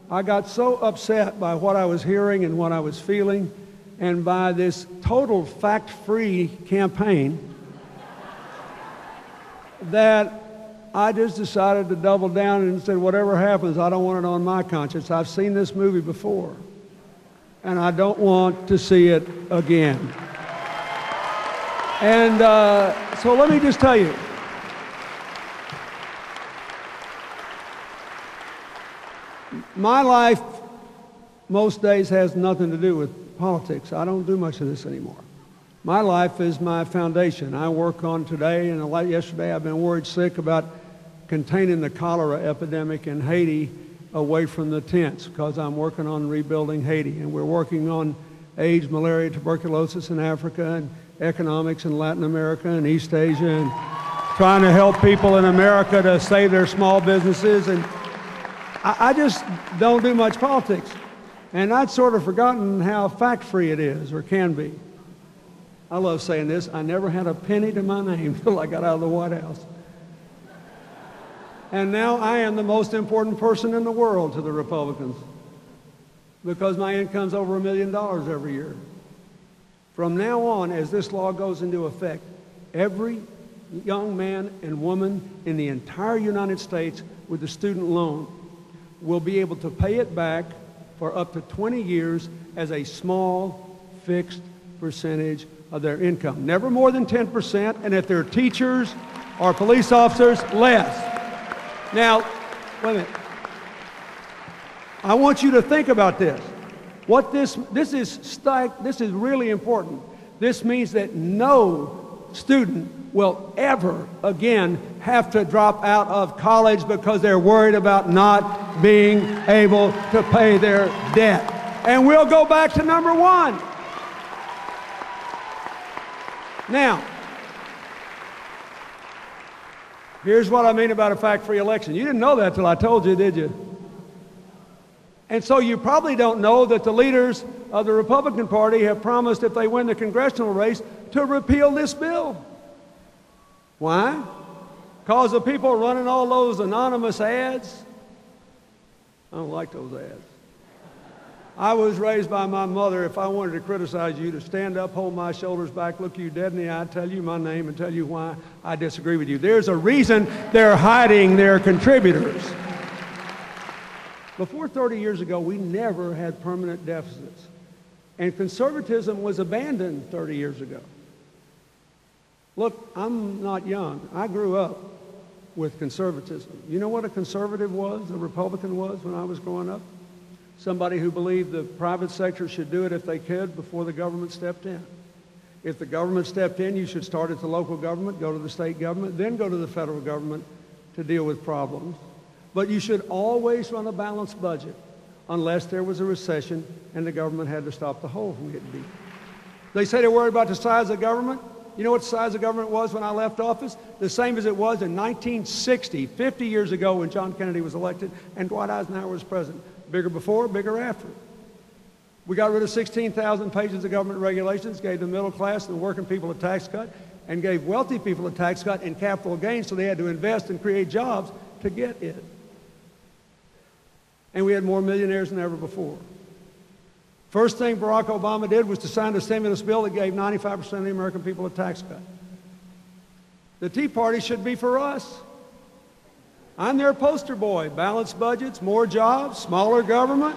I got so upset by what I was hearing and what I was feeling, and by this total fact-free campaign, that I just decided to double down and said, whatever happens, I don't want it on my conscience. I've seen this movie before, and I don't want to see it again. And so let me just tell you, my life most days has nothing to do with politics. I don't do much of this anymore. My life is my foundation. I work on today, and like yesterday I've been worried sick about containing the cholera epidemic in Haiti away from the tents, because I'm working on rebuilding Haiti. And we're working on AIDS, malaria, tuberculosis in Africa, and economics in Latin America and East Asia, and trying to help people in America to save their small businesses. And I just don't do much politics. And I'd sort of forgotten how fact-free it is, or can be. I love saying this. I never had a penny to my name until I got out of the White House. And now I am the most important person in the world to the Republicans, because my income's over $1 million every year. From now on, as this law goes into effect, every young man and woman in the entire United States with a student loan will be able to pay it back for up to 20 years as a small, fixed percentage of their income. Never more than 10%, and if they're teachers or police officers, less. Now, wait a minute. I want you to think about this. What this is really important. This means that no student will ever again have to drop out of college because they're worried about not being able to pay their debt. And we'll go back to number one. Now, here's what I mean about a fact-free election. You didn't know that till I told you, did you? And so you probably don't know that the leaders of the Republican Party have promised, if they win the congressional race, to repeal this bill. Why? Because the people running all those anonymous ads. I don't like those ads. I was raised by my mother, if I wanted to criticize you, to stand up, hold my shoulders back, look you dead in the eye, tell you my name, and tell you why I disagree with you. There's a reason they're hiding their contributors. Before 30 years ago, we never had permanent deficits. And conservatism was abandoned 30 years ago. Look, I'm not young. I grew up with conservatism. You know what a conservative was, a Republican was, when I was growing up? Somebody who believed the private sector should do it if they could before the government stepped in. If the government stepped in, you should start at the local government, go to the state government, then go to the federal government to deal with problems. But you should always run a balanced budget unless there was a recession and the government had to stop the hole from getting deep. They say they're worried about the size of government. You know what the size of government was when I left office? The same as it was in 1960, 50 years ago when John Kennedy was elected and Dwight Eisenhower was president. Bigger before, bigger after. We got rid of 16,000 pages of government regulations, gave the middle class and the working people a tax cut, and gave wealthy people a tax cut and capital gains, so they had to invest and create jobs to get it. And we had more millionaires than ever before. First thing Barack Obama did was to sign a stimulus bill that gave 95% of the American people a tax cut. The Tea Party should be for us. I'm their poster boy. Balanced budgets, more jobs, smaller government,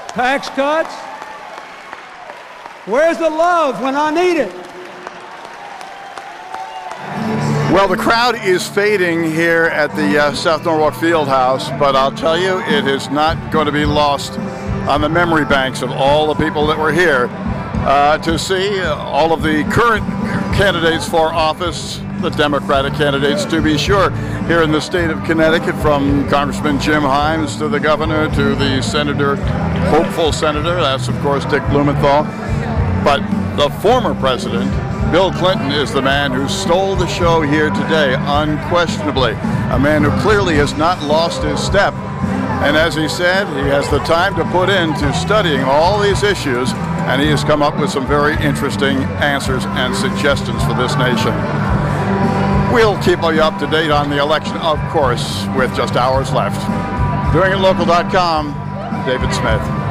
tax cuts. Where's the love when I need it? Well, the crowd is fading here at the South Norwalk Field House, but I'll tell you, it is not going to be lost on the memory banks of all the people that were here to see all of the current candidates for office, the Democratic candidates to be sure, here in the state of Connecticut, from Congressman Jim Himes to the governor to the senator, hopeful senator, that's of course Dick Blumenthal. But the former president, Bill Clinton, is the man who stole the show here today, unquestionably. A man who clearly has not lost his step. And as he said, he has the time to put into studying all these issues, and he has come up with some very interesting answers and suggestions for this nation. We'll keep you up to date on the election, of course, with just hours left. DoingItLocal.com, David Smith.